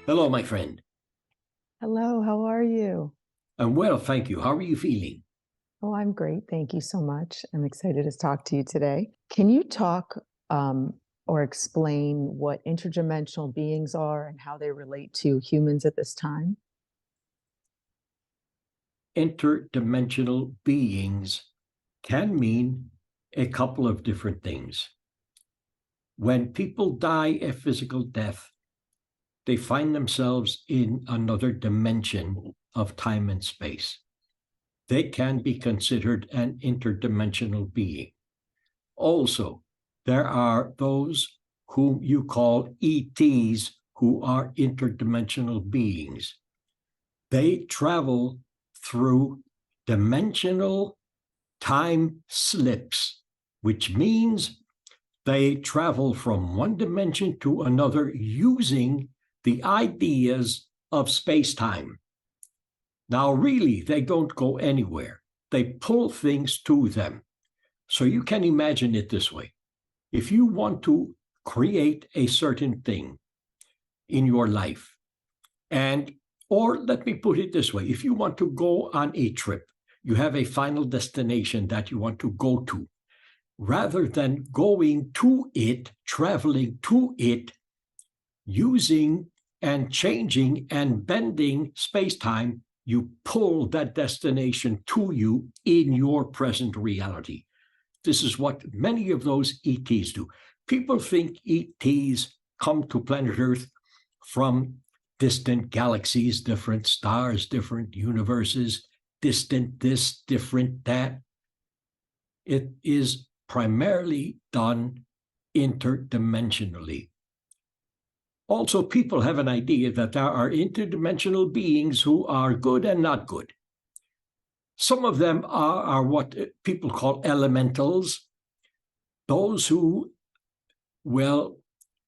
Hello, my friend. Hello, how are you? I'm well, thank you. How are you feeling? Oh, I'm great. Thank you so much. I'm excited to talk to you today. Can you talk or explain what interdimensional beings are and how they relate to humans at this time? Interdimensional beings can mean a couple of different things. When people die a physical death, they find themselves in another dimension of time and space. They can be considered an interdimensional being. Also, there are those whom you call ETs who are interdimensional beings. They travel through dimensional time slips, which means they travel from one dimension to another using the ideas of space time. Now, really, they don't go anywhere, they pull things to them. So you can imagine it this way: if you want to create a certain thing in your life, and or let me put it this way, if you want to go on a trip, you have a final destination that you want to go to. Rather than going to it, traveling to it, using and changing and bending space-time, you pull that destination to you in your present reality. This is what many of those ETs do. People think ETs come to planet Earth from distant galaxies, different stars, different universes, distant this, different that. It is primarily done interdimensionally. Also, people have an idea that there are interdimensional beings who are good and not good. Some of them are what people call elementals, those who, well,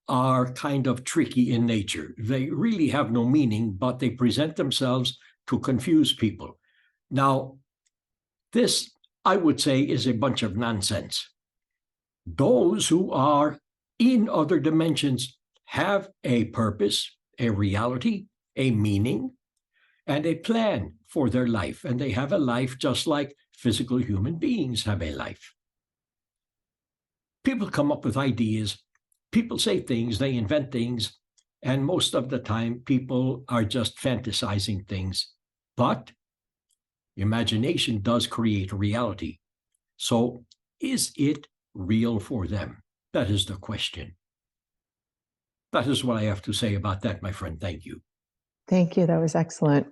are kind of tricky in nature. They really have no meaning, but they present themselves to confuse people. Now, this, I would say, is a bunch of nonsense. Those who are in other dimensions have a purpose, a reality, a meaning, and a plan for their life. And they have a life just like physical human beings have a life. People come up with ideas, people say things, they invent things, and most of the time people are just fantasizing things. But imagination does create reality. So is it real for them? That is the question. That is what I have to say about that, my friend. Thank you. Thank you. That was excellent.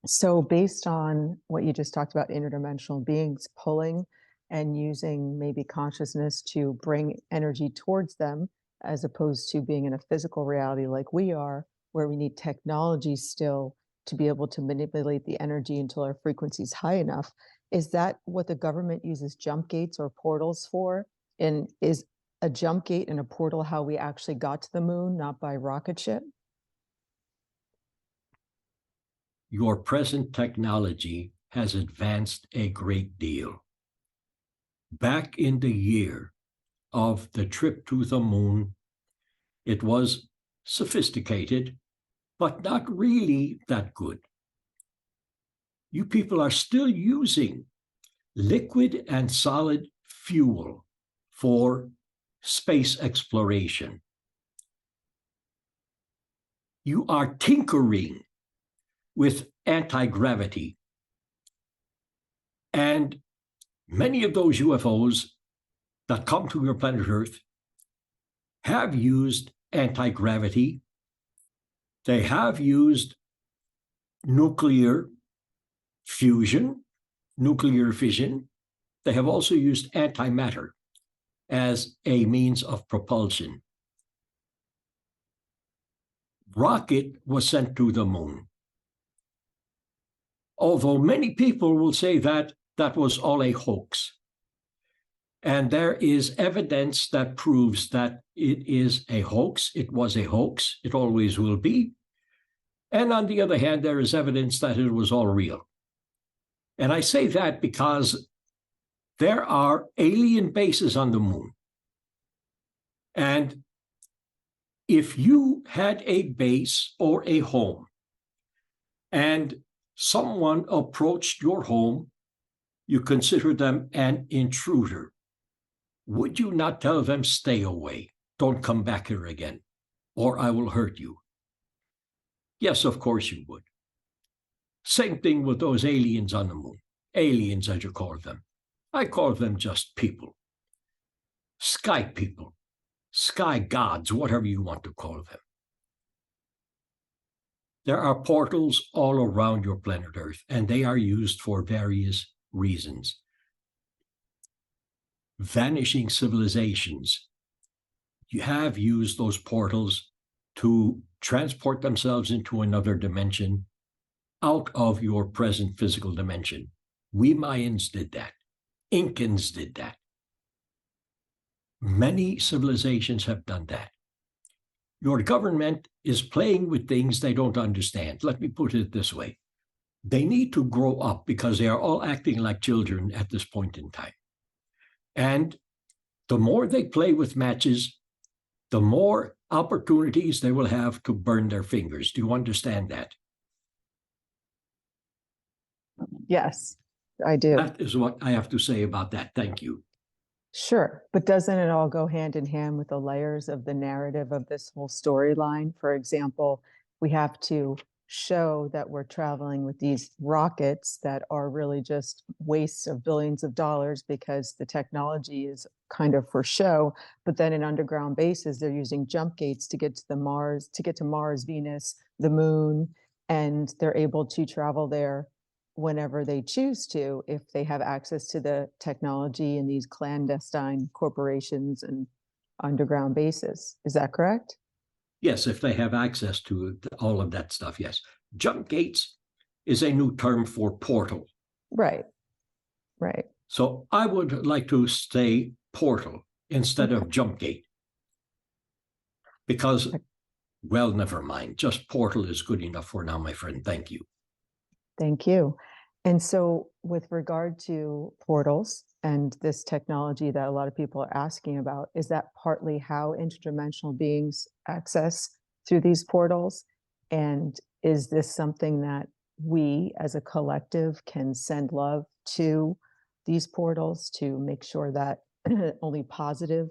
So, based on what you just talked about, interdimensional beings pulling and using maybe consciousness to bring energy towards them, as opposed to being in a physical reality like we are, where we need technology still to be able to manipulate the energy until our frequency is high enough. Is that what the government uses jump gates or portals for? And is a jump gate and a portal how we actually got to the moon, not by rocket ship? Your present technology has advanced a great deal. Back in the year of the trip to the moon, it was sophisticated, but not really that good. You people are still using liquid and solid fuel for space exploration. You are tinkering with anti-gravity. And many of those UFOs that come to your planet Earth have used anti-gravity. They have used nuclear fusion, nuclear fission. They have also used antimatter as a means of propulsion. Rocket was sent to the moon. Although many people will say that that was all a hoax. And there is evidence that proves that it is a hoax. It was a hoax. It always will be. And on the other hand, there is evidence that it was all real. And I say that because there are alien bases on the moon. And If you had a base or a home and someone approached your home, you consider them an intruder. Would you not tell them, stay away, don't come back here again, or I will hurt you? Yes, of course you would. Same thing with those aliens on the moon. Aliens, as you call them. I call them just people. Sky people. Sky gods, whatever you want to call them. There are portals all around your planet Earth, and they are used for various reasons. Vanishing civilizations have used those portals to transport themselves into another dimension out of your present physical dimension. We Mayans did that. Incans did that. Many civilizations have done that. Your government is playing with things they don't understand. Let me put it this way. They need to grow up because they are all acting like children at this point in time. And the more they play with matches, the more opportunities they will have to burn their fingers. Do you understand that? Yes, I do. That is what I have to say about that. Thank you. Sure. But doesn't it all go hand in hand with the layers of the narrative of this whole storyline? For example, we have to show that we're traveling with these rockets that are really just wastes of billions of dollars because the technology is kind of for show. But then in underground bases, they're using jump gates to get to Mars, Venus, the moon, and they're able to travel there whenever they choose to, if they have access to the technology in these clandestine corporations and underground bases. Is that correct? Yes, if they have access to all of that stuff, yes. Jump gates is a new term for portal. Right, right. So I would like to say portal instead of jump gate. Because, well, never mind. Just portal is good enough for now, my friend. Thank you. Thank you. And so with regard to portals and this technology that a lot of people are asking about, is that partly how interdimensional beings access through these portals? And is this something that we as a collective can send love to these portals to make sure that only positive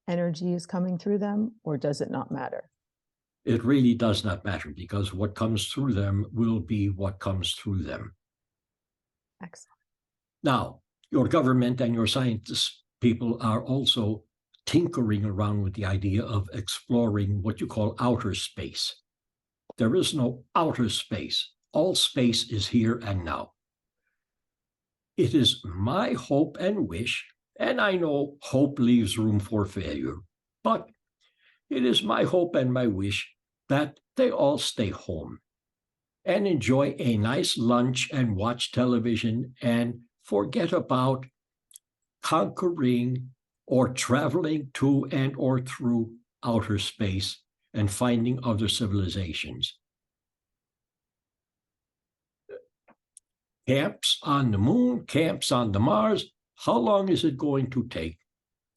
energy is coming through them, or does it not matter? It really does not matter because what comes through them will be what comes through them. Excellent. Now, your government and your scientists people are also tinkering around with the idea of exploring what you call outer space. There is no outer space. All space is here and now. It is my hope and wish, and I know hope leaves room for failure, but it is my hope and my wish that they all stay home and enjoy a nice lunch and watch television and forget about conquering or traveling to and or through outer space and finding other civilizations. Camps on the moon, camps on the Mars, how long is it going to take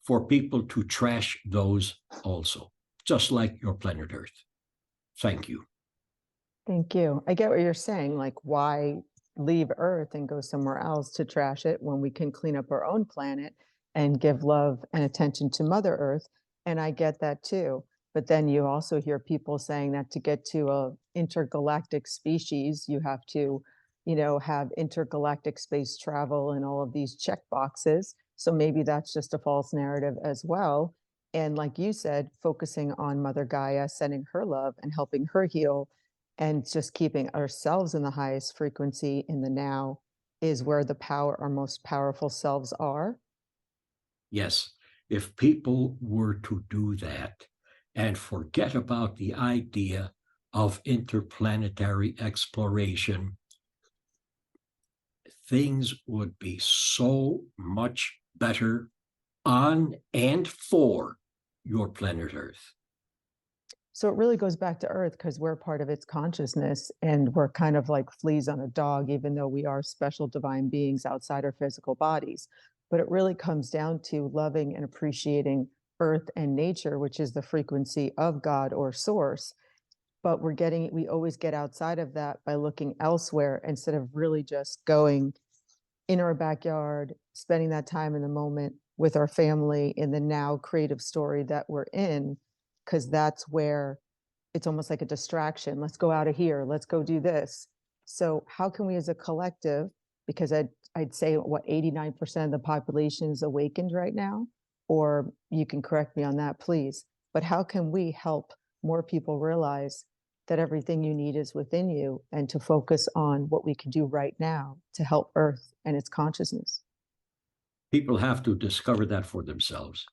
for people to trash those also, just like your planet Earth? Thank you. Thank you. I get what you're saying. Like, why leave Earth and go somewhere else to trash it when we can clean up our own planet and give love and attention to Mother Earth? And I get that too. But then you also hear people saying that to get to a intergalactic species, you have to, have intergalactic space travel and all of these check boxes. So maybe that's just a false narrative as well. And like you said, focusing on Mother Gaia, sending her love and helping her heal, and just keeping ourselves in the highest frequency in the now is where our most powerful selves are. Yes, if people were to do that and forget about the idea of interplanetary exploration, things would be so much better on and for your planet Earth. So it really goes back to Earth because we're part of its consciousness and we're kind of like fleas on a dog, even though we are special divine beings outside our physical bodies. But it really comes down to loving and appreciating earth and nature, which is the frequency of God or source. But we always get outside of that by looking elsewhere instead of really just going in our backyard, spending that time in the moment with our family in the now creative story that we're in, because that's where it's almost like a distraction. Let's go out of here. Let's go do this. So how can we as a collective, because I'd say what 89% of the population is awakened right now, or you can correct me on that, please. But how can we help more people realize that everything you need is within you, and to focus on what we can do right now to help Earth and its consciousness? People have to discover that for themselves.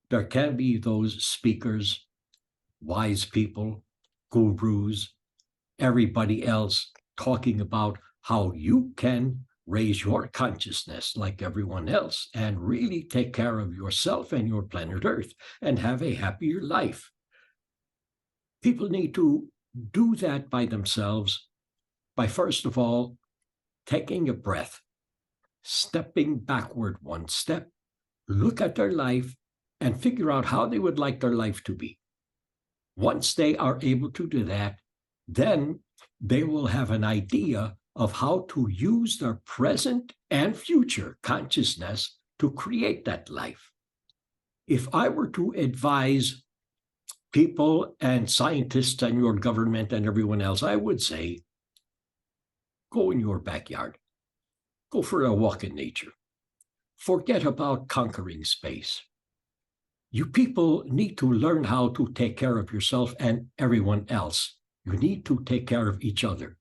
There can be those speakers, wise people, gurus, everybody else talking about how you can raise your consciousness like everyone else and really take care of yourself and your planet Earth and have a happier life. People need to do that by themselves by, first of all, taking a breath, stepping backward one step, look at their life, and figure out how they would like their life to be. Once they are able to do that, then they will have an idea of how to use their present and future consciousness to create that life. If I were to advise people and scientists and your government and everyone else, I would say, go in your backyard. Go for a walk in nature. Forget about conquering space. You people need to learn how to take care of yourself and everyone else. You need to take care of each other.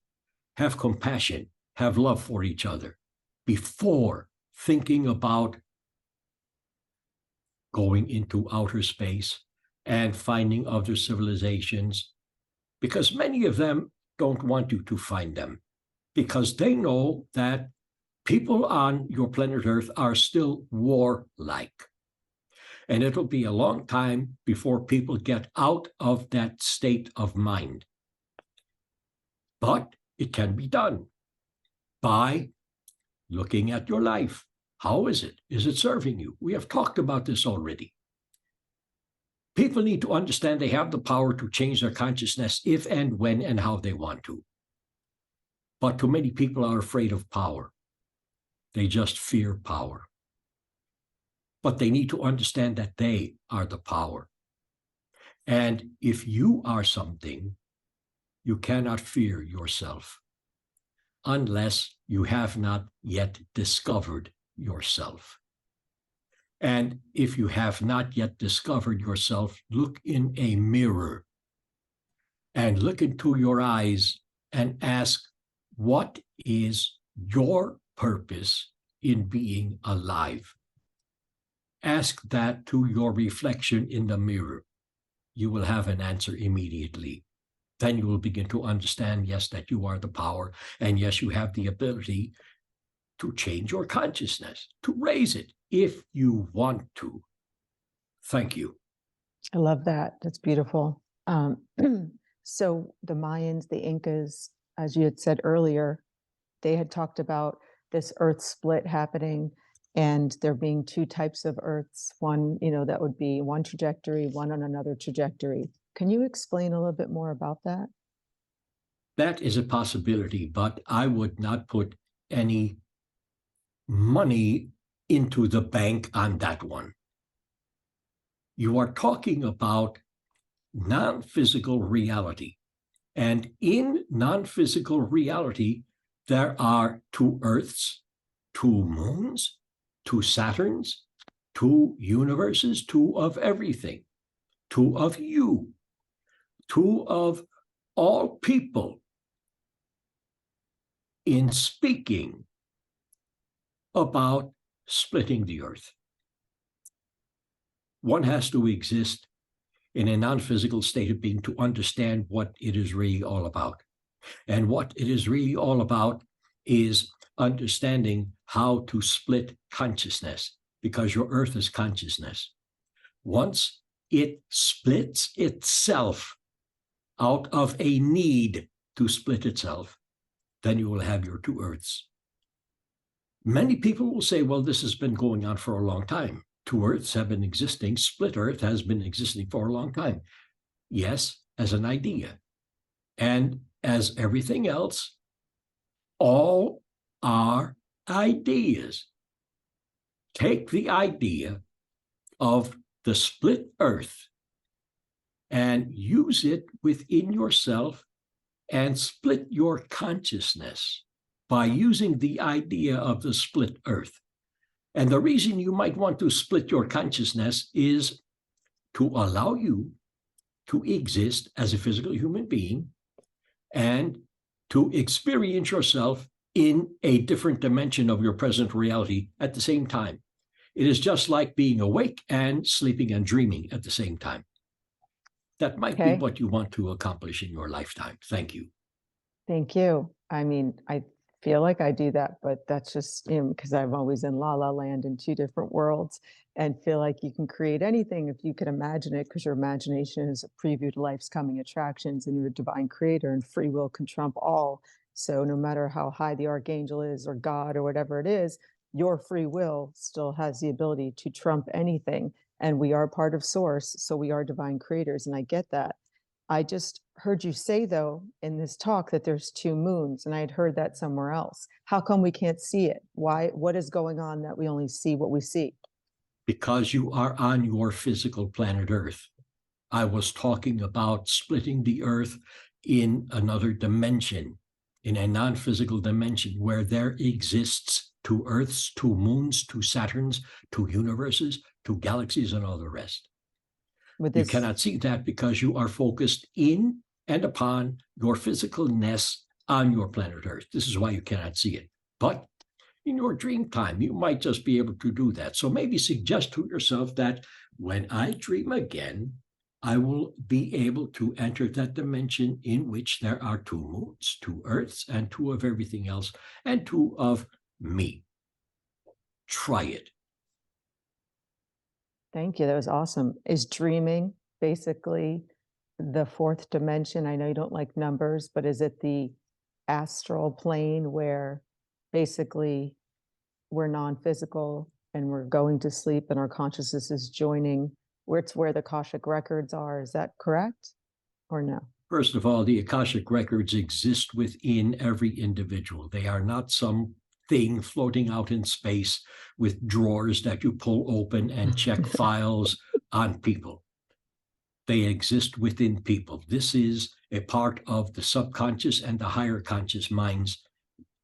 Have compassion, have love for each other before thinking about going into outer space and finding other civilizations, because many of them don't want you to find them, because they know that people on your planet Earth are still warlike. And it'll be a long time before people get out of that state of mind. But it can be done by looking at your life. How is it? Is it serving you? We have talked about this already. People need to understand they have the power to change their consciousness if and when and how they want to. But too many people are afraid of power. They just fear power. But they need to understand that they are the power. And if you are something, you cannot fear yourself unless you have not yet discovered yourself. And if you have not yet discovered yourself, look in a mirror and look into your eyes and ask, what is your purpose in being alive? Ask that to your reflection in the mirror. You will have an answer immediately. Then you will begin to understand, yes, that you are the power, and yes, you have the ability to change your consciousness, to raise it if you want to. Thank you. I love that. That's beautiful. So the Mayans, the Incas, as you had said earlier, they had talked about this earth split happening and there being two types of earths. One, that would be one trajectory, one on another trajectory. Can you explain a little bit more about that? That is a possibility, but I would not put any money into the bank on that one. You are talking about non-physical reality. And in non-physical reality, there are two Earths, two moons, two Saturns, two universes, two of everything, two of you, two of all people. In speaking about splitting the Earth, one has to exist in a non-physical state of being to understand what it is really all about. And what it is really all about is understanding how to split consciousness, because your Earth is consciousness. Once it splits itself out of a need to split itself, then you will have your two Earths. Many people will say, well, this has been going on for a long time. two Earths have been existing. Split Earth has been existing for a long time. Yes, as an idea. And as everything else, all are ideas. Take the idea of the split Earth and use it within yourself and split your consciousness by using the idea of the split Earth. And the reason you might want to split your consciousness is to allow you to exist as a physical human being and to experience yourself in a different dimension of your present reality at the same time. It is just like being awake and sleeping and dreaming at the same time. That might be what you want to accomplish in your lifetime. Thank you. Thank you. I mean, I feel like I do that, but that's just because I'm always in la la land in two different worlds and feel like you can create anything if you can imagine it, because your imagination is a preview to life's coming attractions, and you're a divine creator and free will can trump all. So no matter how high the archangel is or God or whatever it is, your free will still has the ability to trump anything. And we are part of source, so we are divine creators. And I get that. I just heard you say, though, in this talk that there's two moons, and I had heard that somewhere else. How come we can't see it? Why? What is going on that we only see what we see? Because you are on your physical planet Earth. I was talking about splitting the Earth in another dimension, in a non-physical dimension where there exists two Earths, two moons, two Saturns, two universes, two galaxies, and all the rest. You cannot see that because you are focused in and upon your physicalness on your planet Earth. This is why you cannot see it. But in your dream time, you might just be able to do that. So maybe suggest to yourself that when I dream again, I will be able to enter that dimension in which there are two moons, two Earths, and two of everything else, and two of me. Try it. Thank you. That was awesome. Is dreaming basically the fourth dimension? I know you don't like numbers, but is it the astral plane where basically we're non-physical and we're going to sleep and our consciousness is joining, where it's where the Akashic records are? Is that correct or no? First of all, the Akashic records exist within every individual. They are not some thing floating out in space with drawers that you pull open and check files on people. They exist within people. This is a part of the subconscious and the higher conscious minds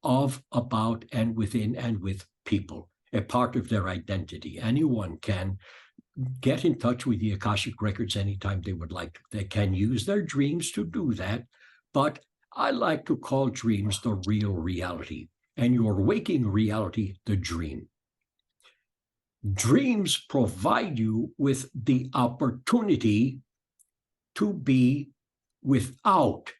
of, about, and within and with people, a part of their identity. Anyone can get in touch with the Akashic records anytime they would like to. They can use their dreams to do that, but I like to call dreams the real reality, and your waking reality the dream. Dreams provide you with the opportunity to be without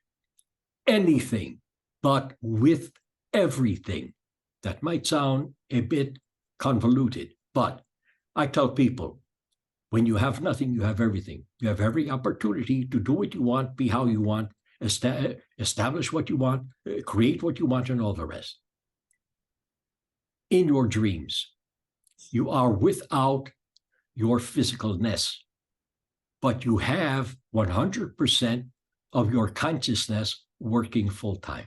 anything, but with everything. That might sound a bit convoluted, but I tell people, when you have nothing, you have everything. You have every opportunity to do what you want, be how you want, establish what you want, create what you want, and all the rest. In your dreams, you are without your physicalness, but you have 100% of your consciousness working full time.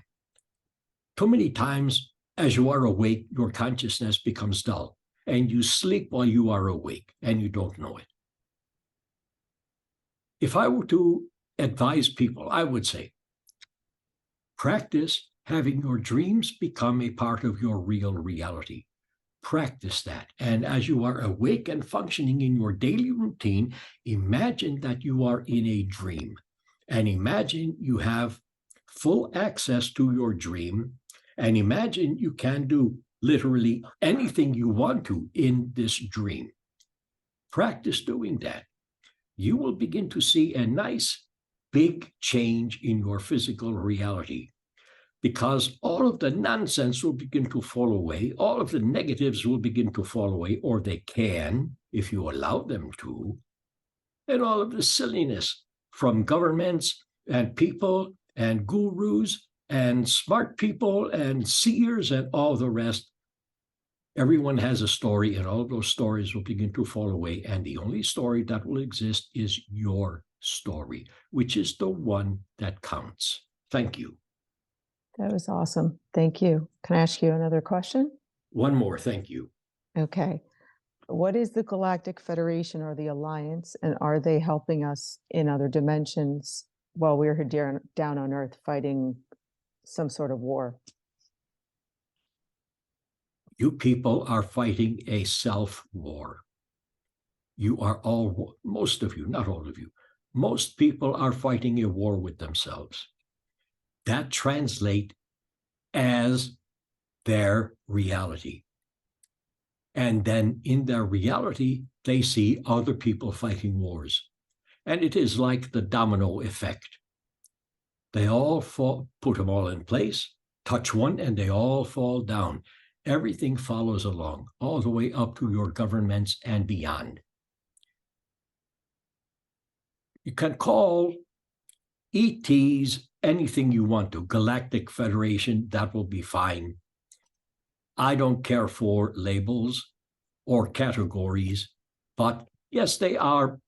Too many times, as you are awake, your consciousness becomes dull, and you sleep while you are awake, and you don't know it. If I were to advise people, I would say, practice having your dreams become a part of your real reality. Practice that. And as you are awake and functioning in your daily routine, imagine that you are in a dream. And imagine you have full access to your dream. And imagine you can do literally anything you want to in this dream. Practice doing that. You will begin to see a nice big change in your physical reality, because all of the nonsense will begin to fall away. All of the negatives will begin to fall away, or they can, if you allow them to. And all of the silliness from governments and people and gurus and smart people and seers and all the rest, Everyone has a story, and all of those stories will begin to fall away. And the only story that will exist is your story, which is the one that counts. Thank you. That was awesome. Thank you. Can I ask you another question? One more, thank you. Okay. What is the Galactic Federation or the Alliance, and are they helping us in other dimensions while we're here down on Earth fighting some sort of war? You people are fighting a self-war. You are all, most of you, not all of you, most people are fighting a war with themselves. That translates as their reality. And then in their reality, they see other people fighting wars. And it is like the domino effect. They all fall, put them all in place, touch one, and they all fall down. Everything follows along, all the way up to your governments and beyond. You can call ETs anything you want to. Galactic Federation, that will be fine. I don't care for labels or categories, but yes, they are,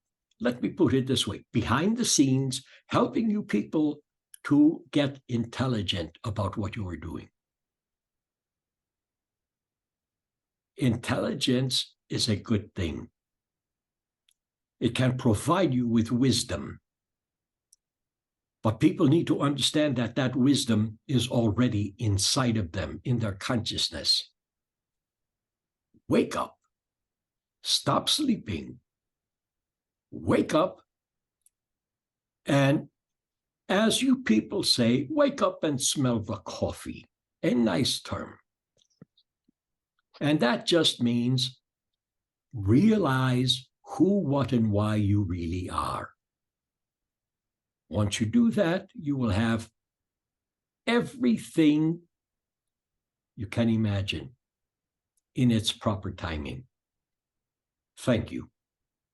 let me put it this way, behind the scenes, helping you people to get intelligent about what you are doing. Intelligence is a good thing. It can provide you with wisdom. But people need to understand that that wisdom is already inside of them, in their consciousness. Wake up. Stop sleeping. Wake up. And as you people say, wake up and smell the coffee. A nice term. And that just means realize who, what, and why you really are. Once you do that, you will have everything you can imagine in its proper timing. Thank you.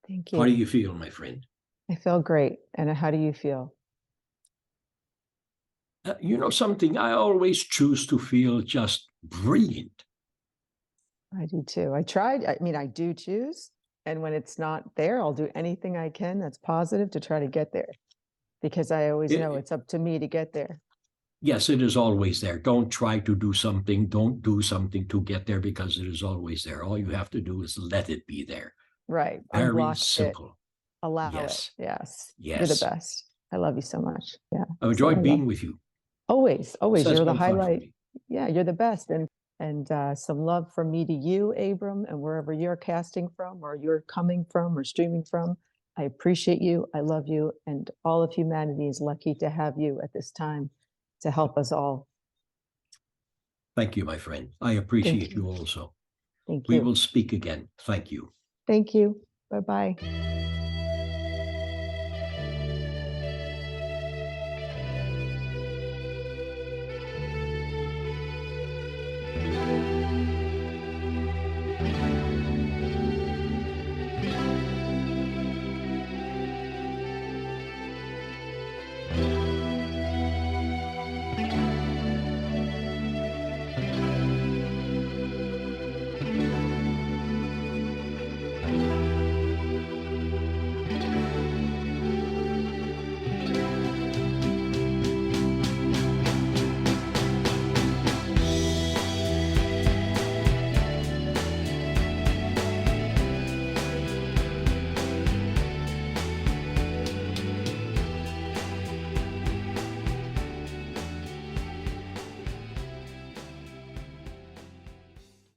Thank you. How do you feel, my friend? I feel great. And how do you feel? You know something, I always choose to feel just brilliant. I do too. I do choose. And when it's not there, I'll do anything I can that's positive to try to get there. Because I always know it's up to me to get there. Yes, it is always there. Don't try to do something. Don't do something to get there, because it is always there. All you have to do is let it be there. Right. Very Unblock simple. It. Allow Yes. it. Yes. Yes. You're the best. I love you so much. Yeah. I've enjoyed being with you. Always. This has You're the been fun for highlight. me. Yeah, you're the best. And some love from me to you, Abram, and wherever you're casting from or you're coming from or streaming from. I appreciate you. I love you. And all of humanity is lucky to have you at this time to help us all. Thank you, my friend. I appreciate you also. Thank We you. will speak again. Thank you. Thank you. Bye-bye.